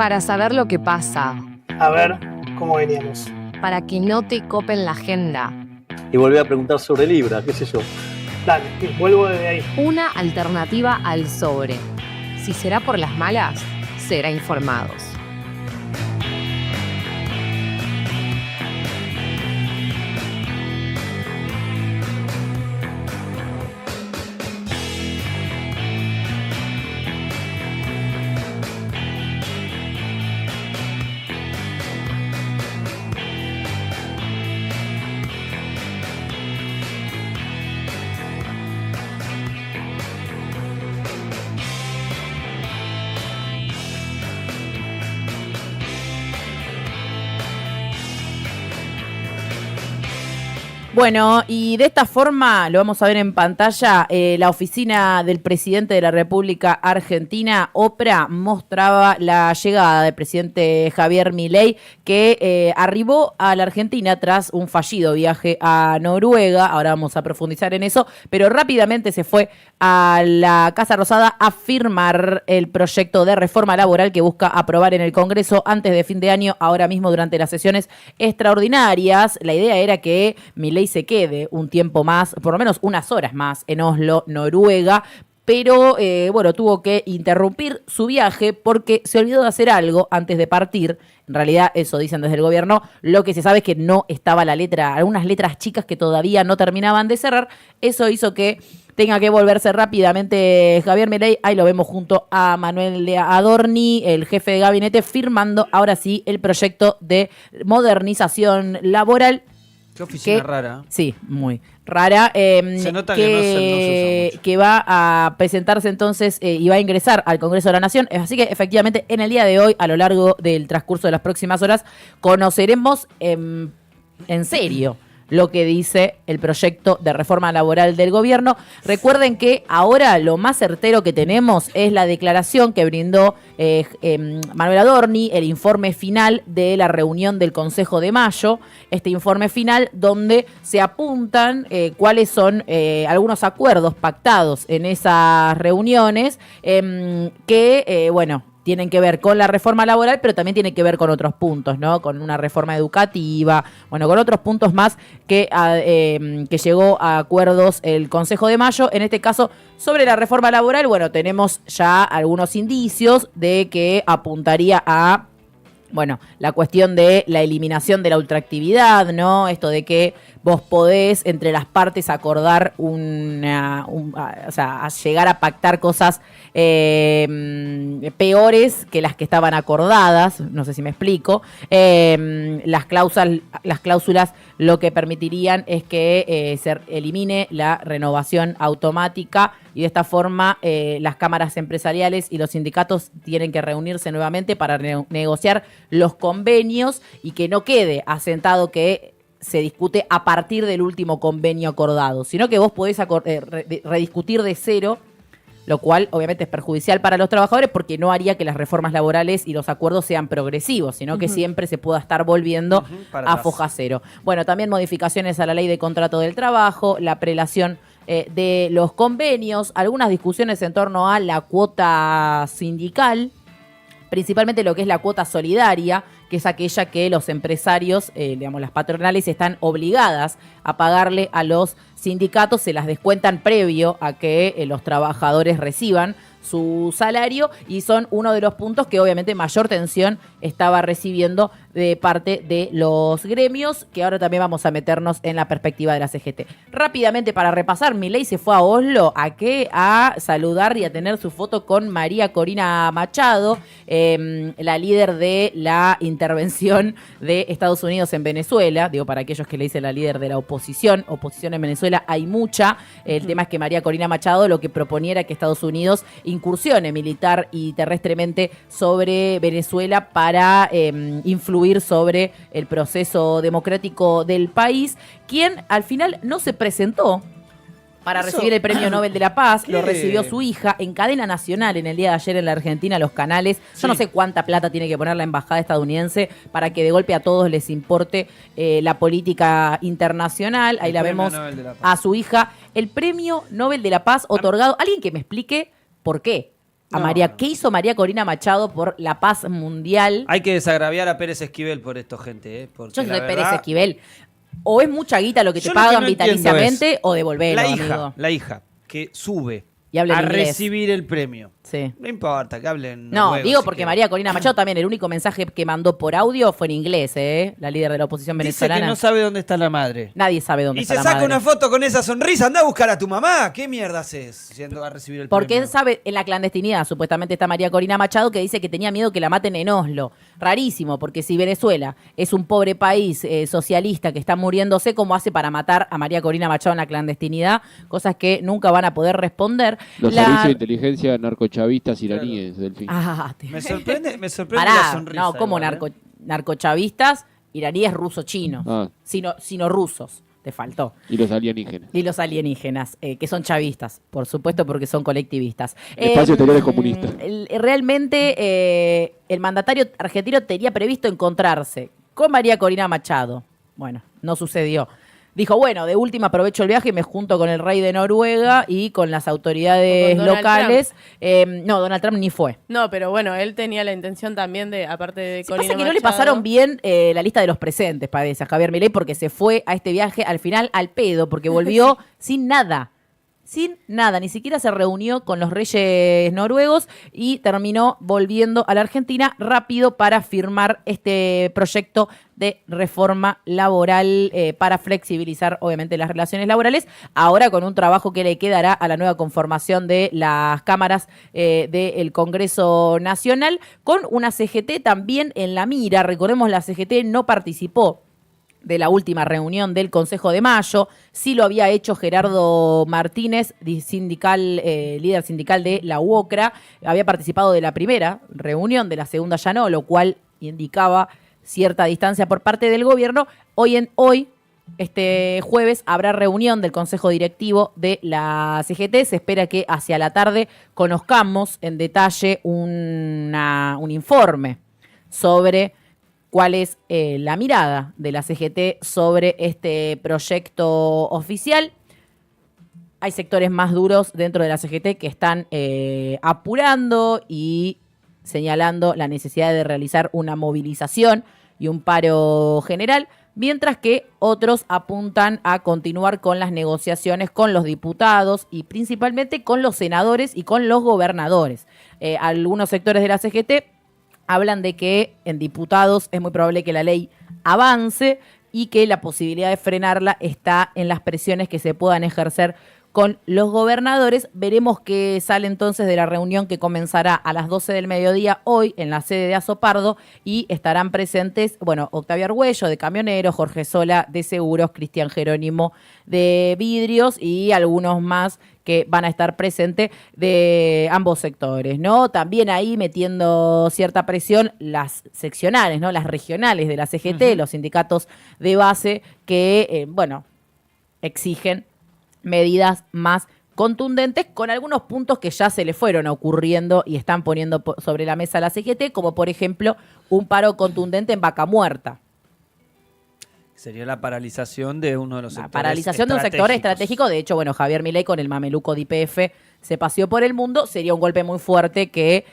Para saber lo que pasa. A ver cómo veníamos. Para que no te copen la agenda. Y volví a preguntar sobre Libra, qué sé yo. Dale, vuelvo desde ahí. Una alternativa al sobre. Si será por las malas, será informados. Bueno, y de esta forma, lo vamos a ver en pantalla, la oficina del presidente de la República Argentina, OPRA, mostraba la llegada del presidente Javier Milei, que arribó a la Argentina tras un fallido viaje a Noruega. Ahora vamos a profundizar en eso, pero rápidamente se fue a la Casa Rosada a firmar el proyecto de reforma laboral que busca aprobar en el Congreso antes de fin de año, ahora mismo durante las sesiones extraordinarias. La idea era que Milei se quede un tiempo más, por lo menos unas horas más, en Oslo, Noruega, pero bueno, tuvo que interrumpir su viaje porque se olvidó de hacer algo antes de partir. En realidad, eso dicen desde el gobierno. Lo que se sabe es que no estaba la letra, algunas letras chicas que todavía no terminaban de cerrar. Eso hizo que tenga que volverse rápidamente Javier Milei. Ahí lo vemos junto a Manuel Adorni, el jefe de gabinete, firmando ahora sí el proyecto de modernización laboral. Qué oficina rara. Sí, muy rara. Se nota que no se usa mucho. Que va a presentarse entonces y va a ingresar al Congreso de la Nación. Así que efectivamente en el día de hoy, a lo largo del transcurso de las próximas horas, conoceremos en serio lo que dice el proyecto de reforma laboral del gobierno. Recuerden que ahora lo más certero que tenemos es la declaración que brindó Manuel Adorni, el informe final de la reunión del Consejo de Mayo, este informe final donde se apuntan cuáles son algunos acuerdos pactados en esas reuniones que, bueno, tienen que ver con la reforma laboral, pero también tienen que ver con otros puntos, ¿no? Con una reforma educativa, bueno, con otros puntos más que llegó a acuerdos el Consejo de Mayo. En este caso, sobre la reforma laboral, bueno, tenemos ya algunos indicios de que apuntaría a, bueno, la cuestión de la eliminación de la ultraactividad, ¿no? Esto de que vos podés entre las partes acordar o sea, a llegar a pactar cosas peores que las que estaban acordadas, no sé si me explico. Las cláusulas lo que permitirían es que se elimine la renovación automática y de esta forma las cámaras empresariales y los sindicatos tienen que reunirse nuevamente para negociar los convenios y que no quede asentado que se discute a partir del último convenio acordado, sino que vos podés rediscutir de cero, lo cual obviamente es perjudicial para los trabajadores porque no haría que las reformas laborales y los acuerdos sean progresivos, sino que siempre se pueda estar volviendo a foja cero. Bueno, también modificaciones a la ley de contrato del trabajo, la prelación de los convenios, algunas discusiones en torno a la cuota sindical, principalmente lo que es la cuota solidaria, que es aquella que los empresarios, digamos las patronales, están obligadas a pagarle a los sindicatos, se las descuentan previo a que los trabajadores reciban su salario y son uno de los puntos que obviamente mayor tensión estaba recibiendo de parte de los gremios, que ahora también vamos a meternos en la perspectiva de la CGT. Rápidamente para repasar, Milei se fue a Oslo, ¿a qué? A saludar y a tener su foto con María Corina Machado, la líder de la intervención de Estados Unidos en Venezuela. Digo, para aquellos que le dicen la líder de la oposición en Venezuela hay mucha. El tema es que María Corina Machado lo que proponía era que Estados Unidos incursione militar y terrestremente sobre Venezuela para influir sobre el proceso democrático del país, quien al final no se presentó para recibir el Premio Nobel de la Paz. ¿Qué? Lo recibió su hija en cadena nacional en el día de ayer en la Argentina, los canales. Sí. Yo no sé cuánta plata tiene que poner la embajada estadounidense para que de golpe a todos les importe la política internacional. Ahí la vemos a su hija. El Premio Nobel de la Paz otorgado. Alguien que me explique por qué. María. ¿Qué hizo María Corina Machado por la paz mundial? Hay que desagraviar a Pérez Esquivel por esto, gente. Yo soy Pérez Esquivel. O es mucha guita lo que te Yo pagan lo que no vitaliciamente o devolverlo, amigo. La hija que sube Y habla a en inglés. recibir el premio. Sí. No importa, que hablen. No, noruego, digo si porque quieren. María Corina Machado también, el único mensaje que mandó por audio fue en inglés, la líder de la oposición Dice venezolana. que no sabe dónde está la madre. Nadie sabe dónde Y está se la saca madre. una foto con esa sonrisa. Anda a buscar a tu mamá. ¿Qué mierda haces yendo a recibir el Porque premio? él sabe, en la clandestinidad, supuestamente está María Corina Machado, que dice que tenía miedo que la maten en Oslo. Rarísimo, porque si Venezuela es un pobre país socialista que está muriéndose, ¿cómo hace para matar a María Corina Machado en la clandestinidad? Cosas que nunca van a poder responder. Los servicios de inteligencia narcochavistas iraníes, Delfín. Me sorprende Pará, la sonrisa. no, como igual, narcochavistas, iraníes ruso-chinos, Ah. sino rusos, te faltó. Y los alienígenas. Y los alienígenas, que son chavistas, por supuesto, porque son colectivistas. El espacio exterior es comunista. Realmente, el mandatario argentino tenía previsto encontrarse con María Corina Machado. Bueno, no sucedió. Dijo, bueno, de última aprovecho el viaje y me junto con el rey de Noruega y con las autoridades Con Donald locales. No, Donald Trump ni fue. No, pero bueno, él tenía la intención también de, aparte de Se Corina pasa que no le Machado, pasaron bien la lista de los presentes, parece, a Javier Milei, porque se fue a este viaje al final al pedo, porque volvió sin nada. Sin nada, ni siquiera se reunió con los reyes noruegos y terminó volviendo a la Argentina rápido para firmar este proyecto de reforma laboral para flexibilizar, obviamente, las relaciones laborales. Ahora con un trabajo que le quedará a la nueva conformación de las cámaras del Congreso Nacional, con una CGT también en la mira. Recordemos, la CGT no participó de la última reunión del Consejo de Mayo. Sí lo había hecho Gerardo Martínez, líder sindical de la UOCRA. Había participado de la primera reunión, de la segunda ya no, lo cual indicaba cierta distancia por parte del gobierno. Hoy, este jueves, habrá reunión del Consejo Directivo de la CGT. Se espera que hacia la tarde conozcamos en detalle un informe sobre cuál es la mirada de la CGT sobre este proyecto oficial. Hay sectores más duros dentro de la CGT que están apurando y señalando la necesidad de realizar una movilización y un paro general, mientras que otros apuntan a continuar con las negociaciones con los diputados y principalmente con los senadores y con los gobernadores. Algunos sectores de la CGT hablan de que en diputados es muy probable que la ley avance y que la posibilidad de frenarla está en las presiones que se puedan ejercer con los gobernadores. Veremos qué sale entonces de la reunión que comenzará a las 12 del mediodía hoy en la sede de Azopardo, y estarán presentes, Octavio Argüello de Camioneros, Jorge Sola de Seguros, Cristian Jerónimo de Vidrios y algunos más que van a estar presentes de ambos sectores, ¿no? También ahí metiendo cierta presión las seccionales, ¿no? Las regionales de la CGT, los sindicatos de base que, exigen medidas más contundentes, con algunos puntos que ya se le fueron ocurriendo y están poniendo sobre la mesa la CGT, como por ejemplo un paro contundente en Vaca Muerta. Sería la paralización de uno de los sectores. La paralización de un sector estratégico. De hecho, Javier Milei con el mameluco de YPF se paseó por el mundo. Sería un golpe muy fuerte que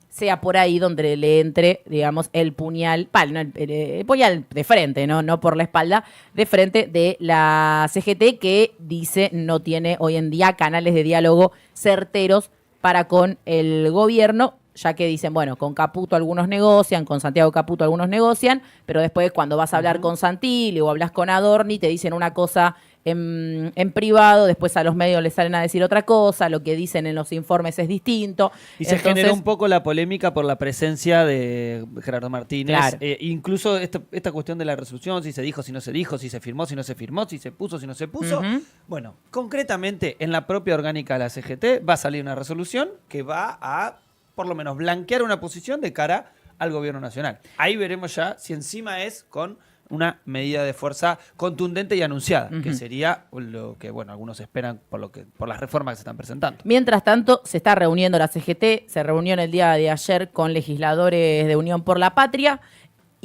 sea por ahí donde le entre, digamos, el puñal, el puñal de frente, no por la espalda, de frente de la CGT, que dice no tiene hoy en día canales de diálogo certeros para con el gobierno, ya que dicen, con Caputo algunos negocian, con Santiago Caputo algunos negocian, pero después cuando vas a hablar con Santilli o hablas con Adorni, te dicen una cosa en privado, después a los medios les salen a decir otra cosa, lo que dicen en los informes es distinto. Y se generó un poco la polémica por la presencia de Gerardo Martínez. Claro. Incluso esta cuestión de la resolución, si se dijo, si no se dijo, si se firmó, si no se firmó, si se puso, si no se puso. Uh-huh. Concretamente, en la propia orgánica de la CGT va a salir una resolución que va a, por lo menos, blanquear una posición de cara al gobierno nacional. Ahí veremos ya si encima es con una medida de fuerza contundente y anunciada, que sería lo que algunos esperan por las reformas que se están presentando. Mientras tanto, se está reuniendo la CGT, se reunió en el día de ayer con legisladores de Unión por la Patria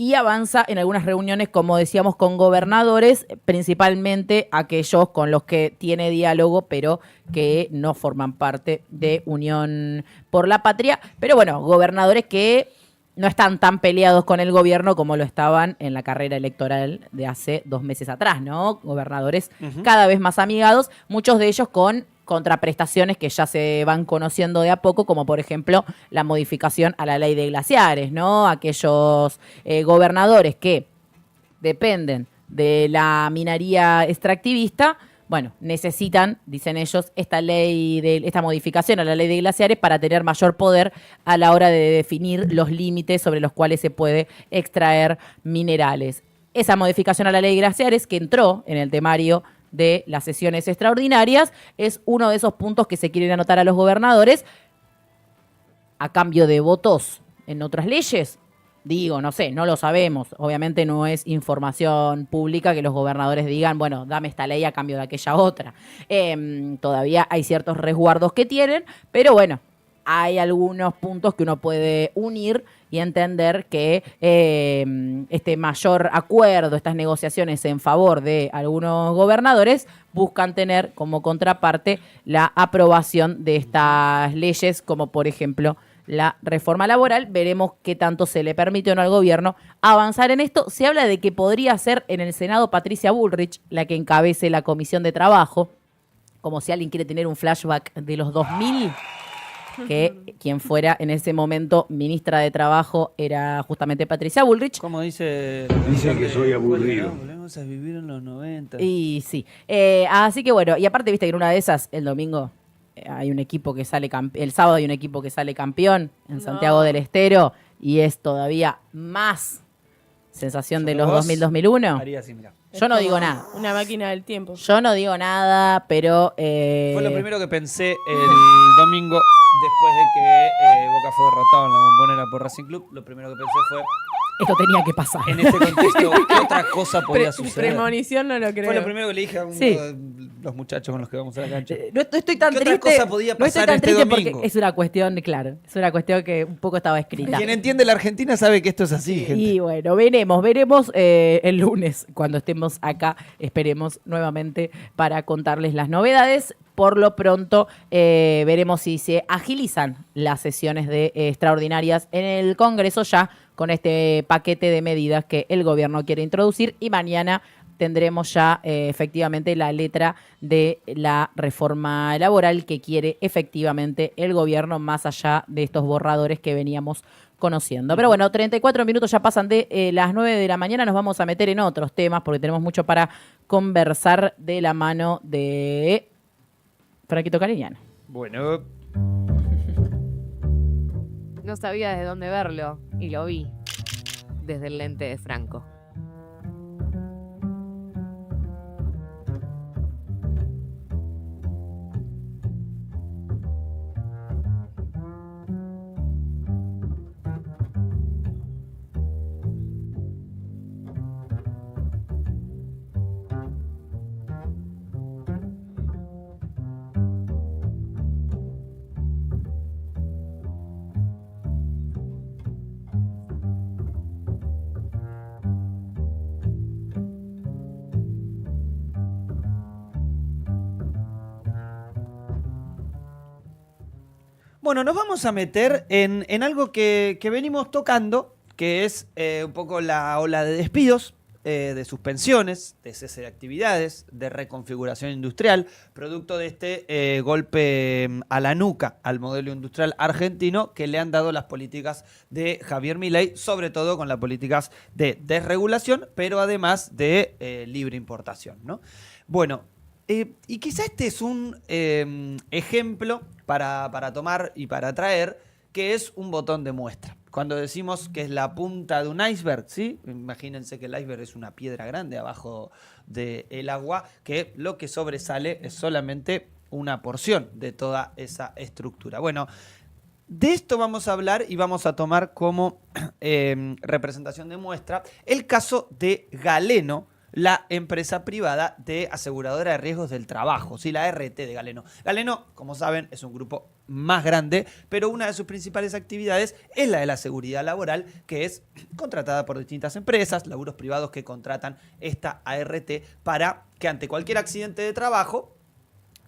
y avanza en algunas reuniones, como decíamos, con gobernadores, principalmente aquellos con los que tiene diálogo, pero que no forman parte de Unión por la Patria. Pero bueno, gobernadores que no están tan peleados con el gobierno como lo estaban en la carrera electoral de hace 2 meses atrás, ¿no? Gobernadores cada vez más amigados, muchos de ellos con contraprestaciones que ya se van conociendo de a poco, como por ejemplo la modificación a la ley de glaciares, ¿no? Aquellos gobernadores que dependen de la minería extractivista, bueno, necesitan, dicen ellos, esta modificación a la ley de glaciares para tener mayor poder a la hora de definir los límites sobre los cuales se puede extraer minerales. Esa modificación a la ley de glaciares que entró en el temario de las sesiones extraordinarias es uno de esos puntos que se quieren anotar a los gobernadores a cambio de votos en otras leyes. Digo, no sé, no lo sabemos. Obviamente no es información pública que los gobernadores digan, bueno, dame esta ley a cambio de aquella otra. Todavía hay ciertos resguardos que tienen, pero bueno, hay algunos puntos que uno puede unir y entender que este mayor acuerdo, estas negociaciones en favor de algunos gobernadores buscan tener como contraparte la aprobación de estas leyes, como por ejemplo la reforma laboral. Veremos qué tanto se le permite o no al gobierno avanzar en esto. Se habla de que podría ser en el Senado Patricia Bullrich la que encabece la Comisión de Trabajo, como si alguien quiere tener un flashback de los 2000, que quien fuera en ese momento ministra de Trabajo era justamente Patricia Bullrich. Como dice... Dicen que soy aburrido. Volvemos a vivir en los 90. Y sí. Así que bueno, y aparte viste que en una de esas, el domingo, hay un equipo que sale el sábado hay un equipo que sale campeón en Santiago del Estero y es todavía más sensación de los 2000-2001. Haría así, mira. Yo no digo nada. Una máquina del tiempo. Yo no digo nada, pero... Fue lo primero que pensé el domingo después de que Boca fue derrotado en la Bombonera por Racing Club. Lo primero que pensé fue... Esto tenía que pasar. En este contexto, ¿qué otra cosa podía suceder? Premonición no lo creo. Fue lo primero que le dije a uno de los muchachos con los que vamos a la cancha. No estoy tan ¿Qué triste. otra cosa podía No estoy pasar tan este triste domingo? porque es una cuestión, claro, es una cuestión que un poco estaba escrita. Quien entiende la Argentina sabe que esto es así, gente. Y bueno, veremos el lunes cuando estemos acá, esperemos nuevamente para contarles las novedades. Por lo pronto veremos si se agilizan las sesiones de extraordinarias en el Congreso ya con este paquete de medidas que el gobierno quiere introducir y mañana tendremos ya efectivamente la letra de la reforma laboral que quiere efectivamente el gobierno más allá de estos borradores que veníamos conociendo. Pero bueno, 34 minutos ya pasan de las 9 de la mañana, nos vamos a meter en otros temas porque tenemos mucho para conversar de la mano de Franquito Cariñano. Bueno. No sabía desde dónde verlo y lo vi desde el lente de Franco. Bueno, nos vamos a meter en algo que venimos tocando, que es un poco la ola de despidos, de suspensiones, de cese de actividades, de reconfiguración industrial, producto de este golpe a la nuca al modelo industrial argentino que le han dado las políticas de Javier Milei, sobre todo con las políticas de desregulación, pero además de libre importación, ¿no? Bueno, y quizá este es un ejemplo para tomar y para traer, que es un botón de muestra. Cuando decimos que es la punta de un iceberg, ¿sí? Imagínense que el iceberg es una piedra grande abajo del agua, que lo que sobresale es solamente una porción de toda esa estructura. Bueno, de esto vamos a hablar y vamos a tomar como representación de muestra el caso de Galeno, la empresa privada de aseguradora de riesgos del trabajo, ¿sí? La ART de Galeno. Galeno, como saben, es un grupo más grande, pero una de sus principales actividades es la de la seguridad laboral, que es contratada por distintas empresas, laburos privados que contratan esta ART para que ante cualquier accidente de trabajo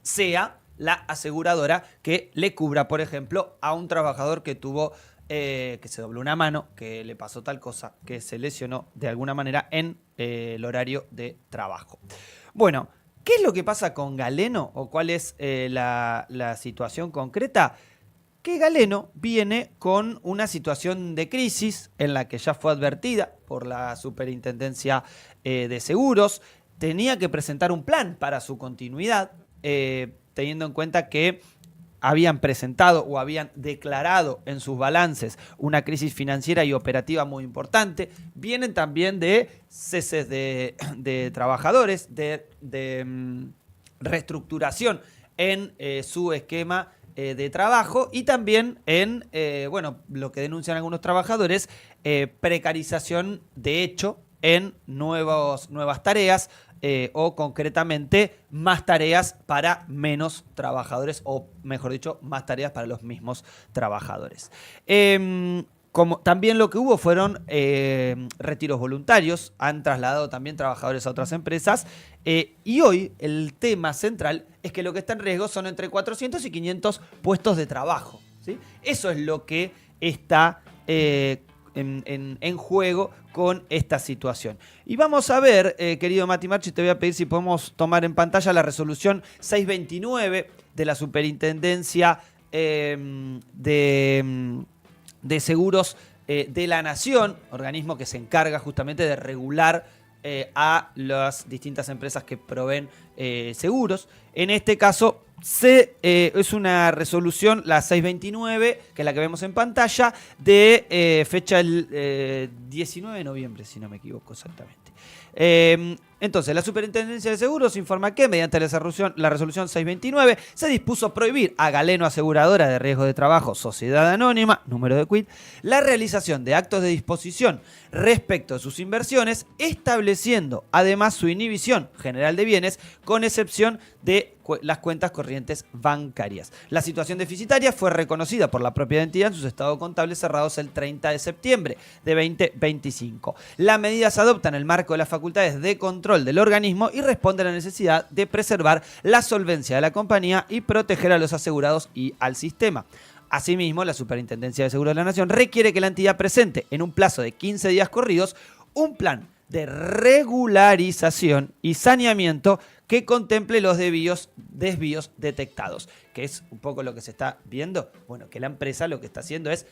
sea la aseguradora que le cubra, por ejemplo, a un trabajador que tuvo que se dobló una mano, que le pasó tal cosa, que se lesionó de alguna manera en el horario de trabajo. Bueno, ¿qué es lo que pasa con Galeno o cuál es la situación concreta? Que Galeno viene con una situación de crisis en la que ya fue advertida por la Superintendencia de Seguros. Tenía que presentar un plan para su continuidad, teniendo en cuenta que habían presentado o habían declarado en sus balances una crisis financiera y operativa muy importante. Vienen también de ceses de trabajadores, de reestructuración en su esquema de trabajo y también en, lo que denuncian algunos trabajadores, precarización de hecho en nuevas tareas, o concretamente más tareas para menos trabajadores o, mejor dicho, más tareas para los mismos trabajadores. Como también lo que hubo fueron retiros voluntarios, han trasladado también trabajadores a otras empresas y hoy el tema central es que lo que está en riesgo son entre 400 y 500 puestos de trabajo, ¿sí? Eso es lo que está en juego con esta situación. Y vamos a ver, querido Mati Marchi, te voy a pedir si podemos tomar en pantalla la resolución 629 de la Superintendencia de Seguros de la Nación, organismo que se encarga justamente de regular a las distintas empresas que proveen seguros. En este caso es una resolución, la 629, que es la que vemos en pantalla, de fecha el 19 de noviembre, si no me equivoco exactamente. Entonces, la Superintendencia de Seguros informa que, mediante la resolución 629, se dispuso prohibir a Galeno Aseguradora de Riesgo de Trabajo, Sociedad Anónima, número de quit, la realización de actos de disposición respecto a sus inversiones, estableciendo además su inhibición general de bienes, con excepción de las cuentas corrientes bancarias. La situación deficitaria fue reconocida por la propia entidad en sus estados contables cerrados el 30 de septiembre de 2025. La medida se adopta en el marco de las facultades de control del organismo y responde a la necesidad de preservar la solvencia de la compañía y proteger a los asegurados y al sistema. Asimismo, la Superintendencia de Seguros de la Nación requiere que la entidad presente en un plazo de 15 días corridos un plan de regularización y saneamiento que contemple los desvíos detectados, que es un poco lo que se está viendo. Bueno, que la empresa lo que está haciendo es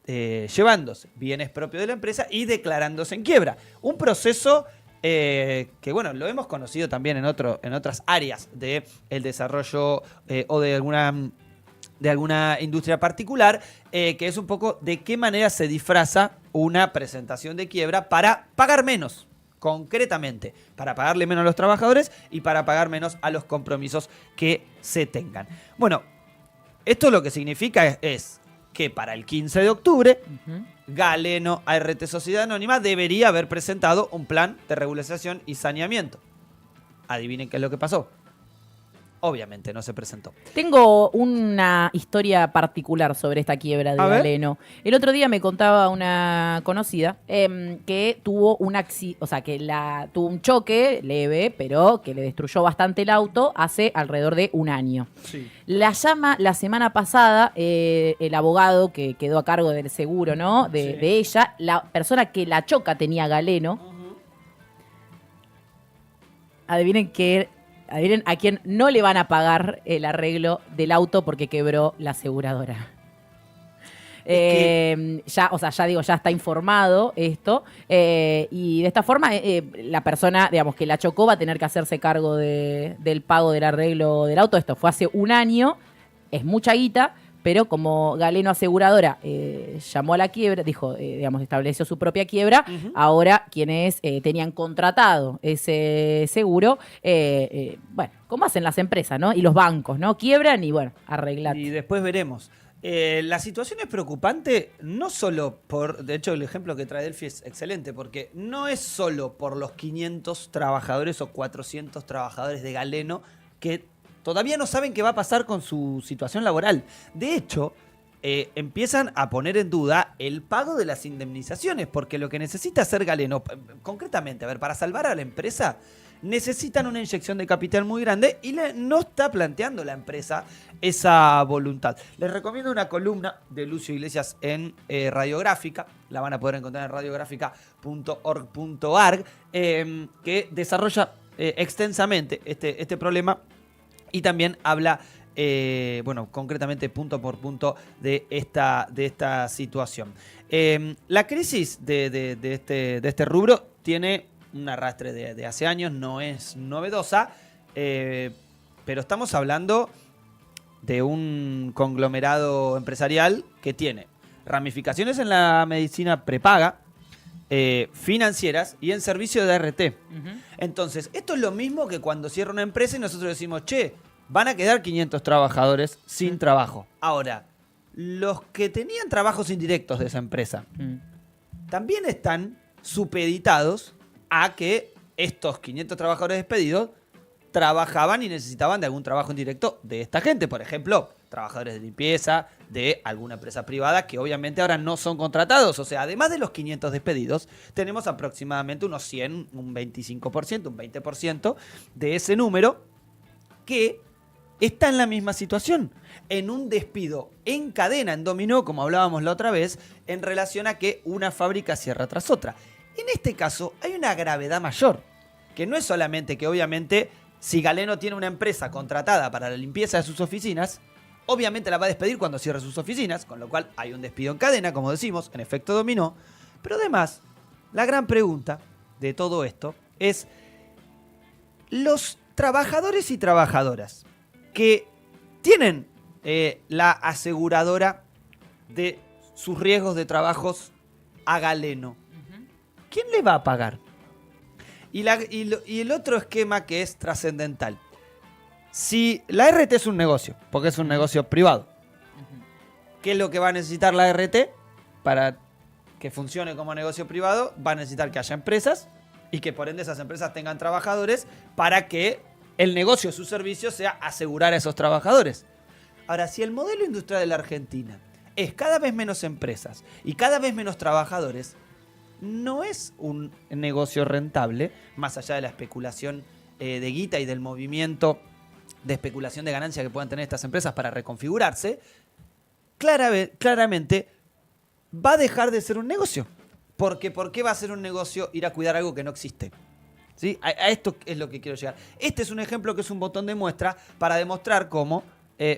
llevándose bienes propios de la empresa y declarándose en quiebra. Un proceso que, bueno, lo hemos conocido también en otras áreas del desarrollo o de alguna industria particular, que es un poco de qué manera se disfraza una presentación de quiebra para pagar menos, concretamente, para pagarle menos a los trabajadores y para pagar menos a los compromisos que se tengan. Bueno, esto lo que significa es que para el 15 de octubre, Galeno ART Sociedad Anónima debería haber presentado un plan de regularización y saneamiento. Adivinen qué es lo que pasó. Obviamente no se presentó. Tengo una historia particular sobre esta quiebra de Galeno. El otro día me contaba una conocida que tuvo tuvo un choque leve, pero que le destruyó bastante el auto hace alrededor de un año. Sí. La llama la semana pasada el abogado que quedó a cargo del seguro, ¿no? De ella, la persona que la choca tenía Galeno. Adivinen a quién no le van a pagar el arreglo del auto porque quebró la aseguradora. Ya está informado esto. Y de esta forma, la persona, digamos, que la chocó va a tener que hacerse cargo del pago del arreglo del auto. Esto fue hace un año, es mucha guita, pero como Galeno Aseguradora llamó a la quiebra, estableció su propia quiebra, ahora quienes tenían contratado ese seguro, como hacen las empresas, ¿no? Y los bancos, ¿no? Quiebran y, bueno, arreglate. Y después veremos. La situación es preocupante no solo por, de hecho el ejemplo que trae Delphi es excelente, porque no es solo por los 500 trabajadores o 400 trabajadores de Galeno que todavía no saben qué va a pasar con su situación laboral. De hecho, empiezan a poner en duda el pago de las indemnizaciones, porque lo que necesita hacer Galeno, concretamente, a ver, para salvar a la empresa, necesitan una inyección de capital muy grande y no está planteando la empresa esa voluntad. Les recomiendo una columna de Lucio Iglesias en Radiográfica, la van a poder encontrar en radiográfica.org.ar, que desarrolla extensamente este problema y también habla, concretamente punto por punto de esta situación. La crisis de este rubro tiene un arrastre de hace años, no es novedosa, pero estamos hablando de un conglomerado empresarial que tiene ramificaciones en la medicina prepaga, financieras y en servicio de ART. Entonces, esto es lo mismo que cuando cierra una empresa y nosotros decimos, che, van a quedar 500 trabajadores sin trabajo. Ahora, los que tenían trabajos indirectos de esa empresa también están supeditados a que estos 500 trabajadores despedidos trabajaban y necesitaban de algún trabajo indirecto de esta gente. Por ejemplo, trabajadores de limpieza de alguna empresa privada que obviamente ahora no son contratados. O sea, además de los 500 despedidos, tenemos aproximadamente unos 100, un 25%, un 20% de ese número que está en la misma situación, en un despido en cadena, en dominó, como hablábamos la otra vez, en relación a que una fábrica cierra tras otra. En este caso hay una gravedad mayor, que no es solamente que obviamente si Galeno tiene una empresa contratada para la limpieza de sus oficinas, obviamente la va a despedir cuando cierre sus oficinas, con lo cual hay un despido en cadena, como decimos, en efecto dominó. Pero además, la gran pregunta de todo esto es los trabajadores y trabajadoras que tienen la aseguradora de sus riesgos de trabajos a Galeno. ¿Quién le va a pagar? Y el otro esquema que es trascendental. Si la ART es un negocio, porque es un negocio privado, ¿qué es lo que va a necesitar la ART para que funcione como negocio privado? Va a necesitar que haya empresas y que por ende esas empresas tengan trabajadores para que el negocio de su servicio sea asegurar a esos trabajadores. Ahora, si el modelo industrial de la Argentina es cada vez menos empresas y cada vez menos trabajadores, no es un negocio rentable, más allá de la especulación de guita y del movimiento de especulación de ganancia que puedan tener estas empresas para reconfigurarse, claramente va a dejar de ser un negocio. Porque ¿por qué va a ser un negocio ir a cuidar algo que no existe? ¿Sí? A esto es lo que quiero llegar. Este es un ejemplo que es un botón de muestra para demostrar cómo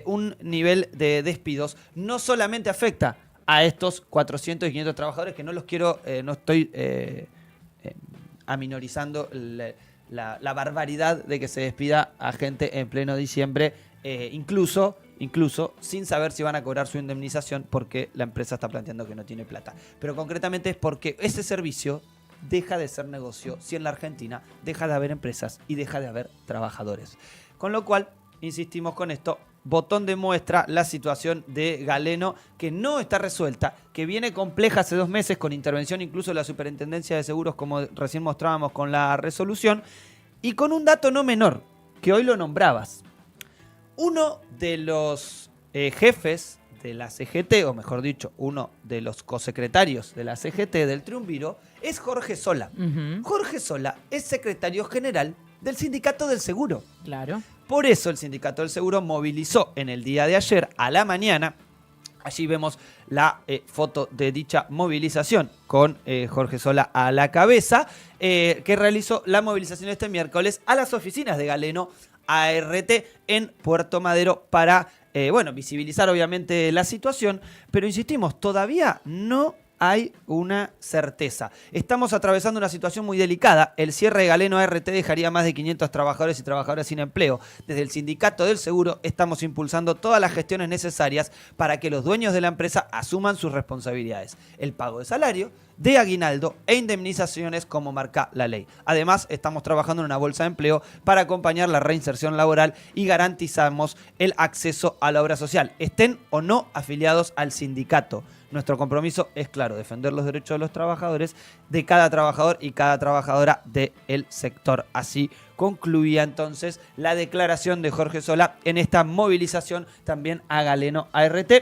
un nivel de despidos no solamente afecta a estos 400 y 500 trabajadores, que no los quiero, no estoy aminorizando la barbaridad de que se despida a gente en pleno diciembre, incluso sin saber si van a cobrar su indemnización porque la empresa está planteando que no tiene plata. Pero concretamente es porque ese servicio deja de ser negocio si en la Argentina deja de haber empresas y deja de haber trabajadores. Con lo cual, insistimos con esto, botón de muestra la situación de Galeno, que no está resuelta, que viene compleja hace 2 meses con intervención incluso de la Superintendencia de Seguros, como recién mostrábamos con la resolución, y con un dato no menor, que hoy lo nombrabas. Uno de los jefes de la CGT, o mejor dicho, uno de los cosecretarios de la CGT del Triunviro, es Jorge Sola. Jorge Sola es secretario general del Sindicato del Seguro. Claro. Por eso el Sindicato del Seguro movilizó en el día de ayer a la mañana. Allí vemos la foto de dicha movilización con Jorge Sola a la cabeza, que realizó la movilización este miércoles a las oficinas de Galeno ART en Puerto Madero para visibilizar obviamente la situación, pero insistimos, todavía no hay una certeza. Estamos atravesando una situación muy delicada. El cierre de Galeno ART dejaría más de 500 trabajadores y trabajadoras sin empleo. Desde el Sindicato del Seguro estamos impulsando todas las gestiones necesarias para que los dueños de la empresa asuman sus responsabilidades. El pago de salario, de aguinaldo e indemnizaciones como marca la ley. Además, estamos trabajando en una bolsa de empleo para acompañar la reinserción laboral y garantizamos el acceso a la obra social, estén o no afiliados al sindicato. Nuestro compromiso es claro, defender los derechos de los trabajadores, de cada trabajador y cada trabajadora del sector. Así concluía entonces la declaración de Jorge Solá en esta movilización también a Galeno ART.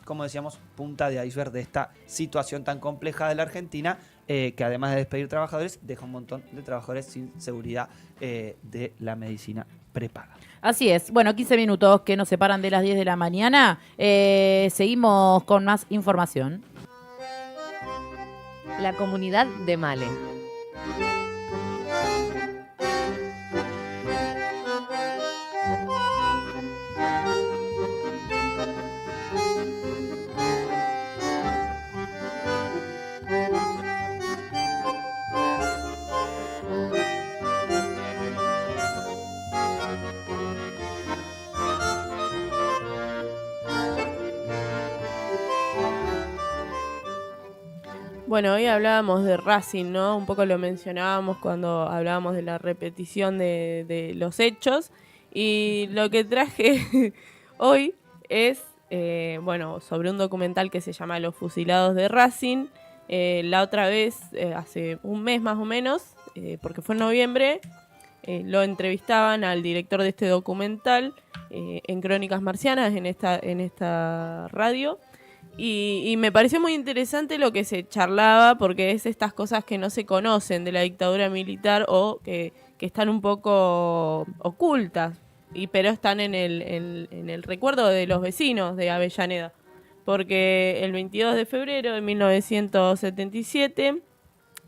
Como decíamos, punta de iceberg de esta situación tan compleja de la Argentina, que además de despedir trabajadores, deja un montón de trabajadores sin seguridad de la medicina prepaga. Así es. Bueno, 15 minutos que nos separan de las 10 de la mañana. Seguimos con más información. La comunidad de Male. Bueno, hoy hablábamos de Racing, ¿no? Un poco lo mencionábamos cuando hablábamos de la repetición de los hechos. Y lo que traje hoy es, sobre un documental que se llama Los Fusilados de Racing. La otra vez, hace un mes más o menos, porque fue en noviembre, lo entrevistaban al director de este documental en Crónicas Marcianas, en esta radio. Y me pareció muy interesante lo que se charlaba, porque es estas cosas que no se conocen de la dictadura militar o que están un poco ocultas, pero están en el recuerdo de los vecinos de Avellaneda. Porque el 22 de febrero de 1977,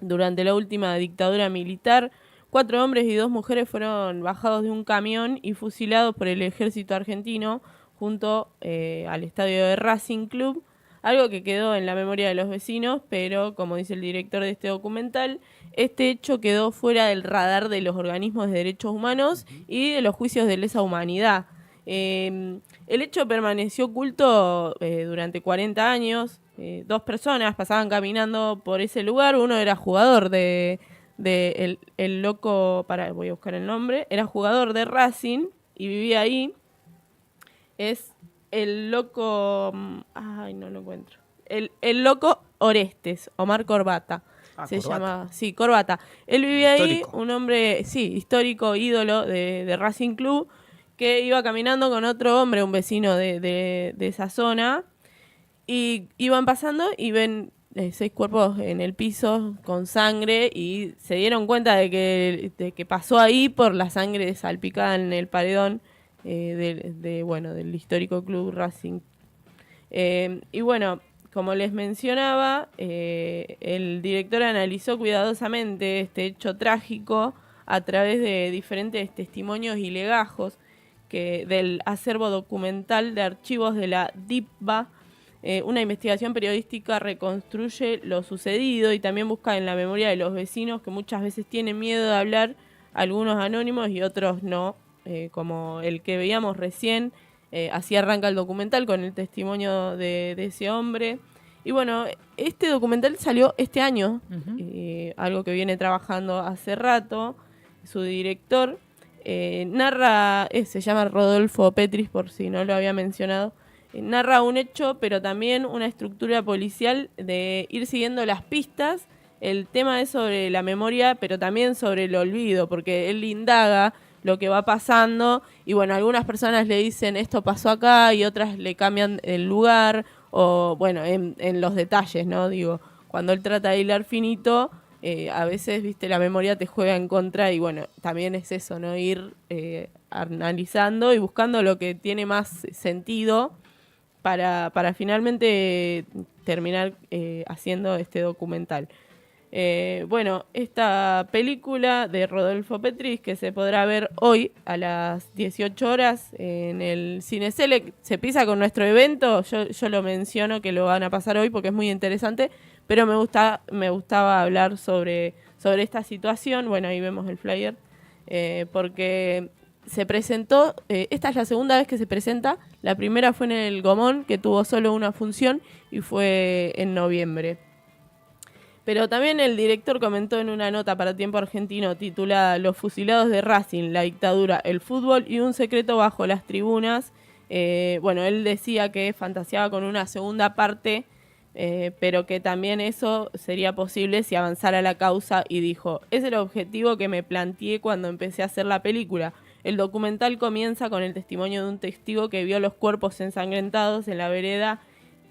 durante la última dictadura militar, 4 hombres y 2 mujeres fueron bajados de un camión y fusilados por el ejército argentino junto al estadio de Racing Club. Algo que quedó en la memoria de los vecinos, pero como dice el director de este documental, este hecho quedó fuera del radar de los organismos de derechos humanos y de los juicios de lesa humanidad. El hecho permaneció oculto durante 40 años. 2 personas pasaban caminando por ese lugar. Uno era jugador el loco, voy a buscar el nombre, era jugador de Racing y vivía ahí. Es el loco, no lo encuentro. El loco Orestes, Omar Corbata. Se llamaba, sí, Corbata. Él vivía histórico. Ahí, un hombre, sí, histórico, ídolo de Racing Club, que iba caminando con otro hombre, un vecino de esa zona, y iban pasando y ven 6 cuerpos en el piso con sangre, y se dieron cuenta de que pasó ahí por la sangre salpicada en el paredón del histórico club Racing. Y bueno, como les mencionaba, el director analizó cuidadosamente este hecho trágico a través de diferentes testimonios y legajos del acervo documental de archivos de la DIPBA. Una investigación periodística reconstruye lo sucedido y también busca en la memoria de los vecinos, que muchas veces tienen miedo de hablar, algunos anónimos y otros no, como el que veíamos recién. Así arranca el documental con el testimonio de ese hombre. Y bueno, este documental salió este año, algo que viene trabajando hace rato. Su director narra, se llama Rodolfo Petris, por si no lo había mencionado. Narra un hecho, pero también una estructura policial de ir siguiendo las pistas. El tema es sobre la memoria, pero también sobre el olvido, porque él indaga lo que va pasando, y bueno, algunas personas le dicen esto pasó acá y otras le cambian el lugar, o bueno, en los detalles, ¿no? Digo, cuando él trata de hilar finito, a veces, viste, la memoria te juega en contra, y bueno, también es eso, ¿no? Ir analizando y buscando lo que tiene más sentido para finalmente terminar haciendo este documental. Bueno, esta película de Rodolfo Petris, que se podrá ver hoy a las 18 horas en el Cine Select, se pisa con nuestro evento. Yo lo menciono que lo van a pasar hoy porque es muy interesante, pero me gustaba hablar sobre esta situación. Bueno, ahí vemos el flyer, porque se presentó, esta es la segunda vez que se presenta, la primera fue en el Gomón, que tuvo solo una función y fue en noviembre. Pero también el director comentó en una nota para Tiempo Argentino titulada Los fusilados de Racing, la dictadura, el fútbol y un secreto bajo las tribunas. Bueno, él decía que fantaseaba con una segunda parte, pero que también eso sería posible si avanzara la causa, y dijo: es el objetivo que me planteé cuando empecé a hacer la película. El documental comienza con el testimonio de un testigo que vio los cuerpos ensangrentados en la vereda.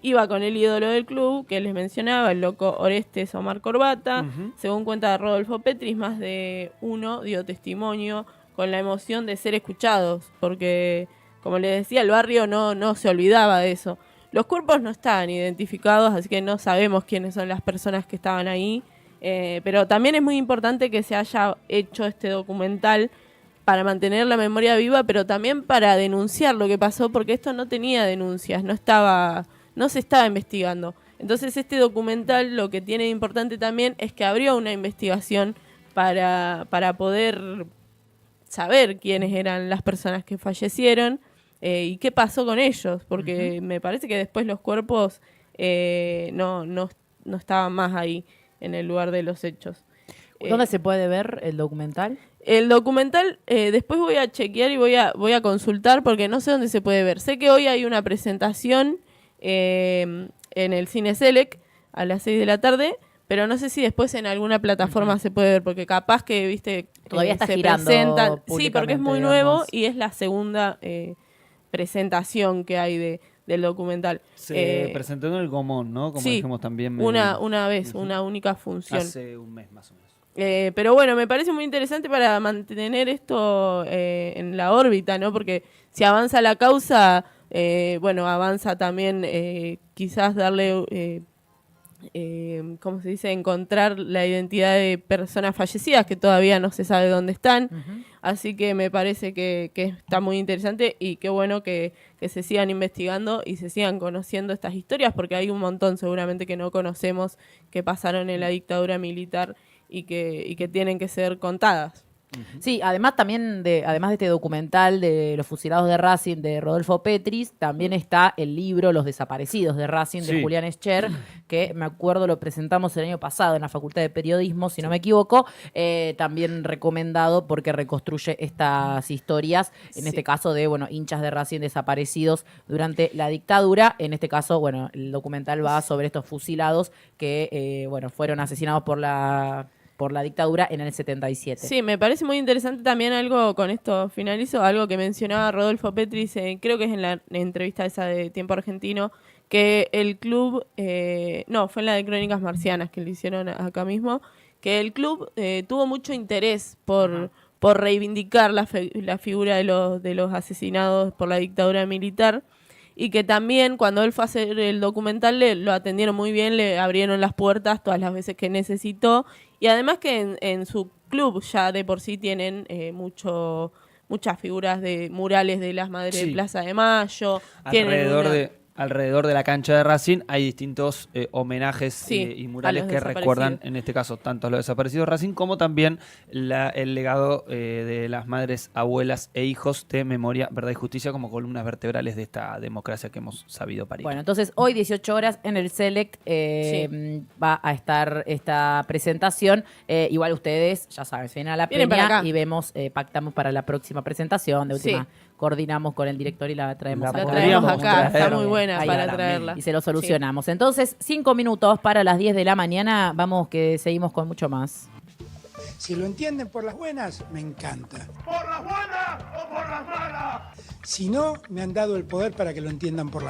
Iba con el ídolo del club, que les mencionaba, el loco Orestes Omar Corbata. Según cuenta Rodolfo Petris, más de uno dio testimonio con la emoción de ser escuchados, porque, como les decía, el barrio no se olvidaba de eso. Los cuerpos no estaban identificados, así que no sabemos quiénes son las personas que estaban ahí, pero también es muy importante que se haya hecho este documental para mantener la memoria viva, pero también para denunciar lo que pasó, porque esto no tenía denuncias, no se estaba investigando. Entonces este documental lo que tiene de importante también es que abrió una investigación para poder saber quiénes eran las personas que fallecieron y qué pasó con ellos, porque me parece que después los cuerpos no estaban más ahí en el lugar de los hechos. ¿Dónde se puede ver el documental? El documental, después voy a chequear y voy a consultar, porque no sé dónde se puede ver. Sé que hoy hay una presentación en el Cine Selec a las 6 de la tarde, pero no sé si después en alguna plataforma se puede ver, porque capaz que, viste, todavía está se girando presentan. Sí, porque es muy digamos. nuevo y es la segunda presentación que hay del documental. Se presentó en el Gomón, ¿no? Como sí, dijimos también. Una vez, una única función. Hace un mes más o menos. Pero bueno, me parece muy interesante para mantener esto en la órbita, ¿no? Porque si avanza la causa, bueno, avanza también quizás darle, ¿cómo se dice? Encontrar la identidad de personas fallecidas que todavía no se sabe dónde están. Así que me parece que está muy interesante, y qué bueno que se sigan investigando y se sigan conociendo estas historias, porque hay un montón seguramente que no conocemos que pasaron en la dictadura militar y que tienen que ser contadas. Sí, además de este documental de los fusilados de Racing de Rodolfo Petris, también está el libro Los desaparecidos de Racing de Julián Escher, que me acuerdo lo presentamos el año pasado en la Facultad de Periodismo, si no me equivoco, también recomendado porque reconstruye estas historias, en este caso de, bueno, hinchas de Racing desaparecidos durante la dictadura. En este caso, bueno, el documental va sobre estos fusilados que, bueno, fueron asesinados por la dictadura en el 77. Sí, me parece muy interesante también algo, con esto finalizo, algo que mencionaba Rodolfo Petris, creo que es en la entrevista esa de Tiempo Argentino, que el club, no, fue en la de Crónicas Marcianas que lo hicieron acá mismo, que el club tuvo mucho interés por reivindicar la figura de los asesinados por la dictadura militar, y que también cuando él fue a hacer el documental lo atendieron muy bien, le abrieron las puertas todas las veces que necesitó, y además que en su club ya de por sí tienen muchas figuras de murales de las Madres de Plaza de Mayo. Alrededor de la cancha de Racing hay distintos homenajes y murales que recuerdan, en este caso, tanto a los desaparecidos de Racing como también el legado de las madres, abuelas e hijos de Memoria, Verdad y Justicia como columnas vertebrales de esta democracia que hemos sabido parir. Bueno, entonces hoy 18 horas en el Select va a estar esta presentación. Igual ustedes, ya saben, se vienen a la peña y vemos, pactamos para la próxima presentación. De última, coordinamos con el director y la traemos acá. La traemos acá, está muy buena para traerla. Y se lo solucionamos. Entonces, 5 minutos para las 10 de la mañana. Vamos, que seguimos con mucho más. Si lo entienden por las buenas, me encanta. ¿Por las buenas o por las malas? Si no, me han dado el poder para que lo entiendan por las malas.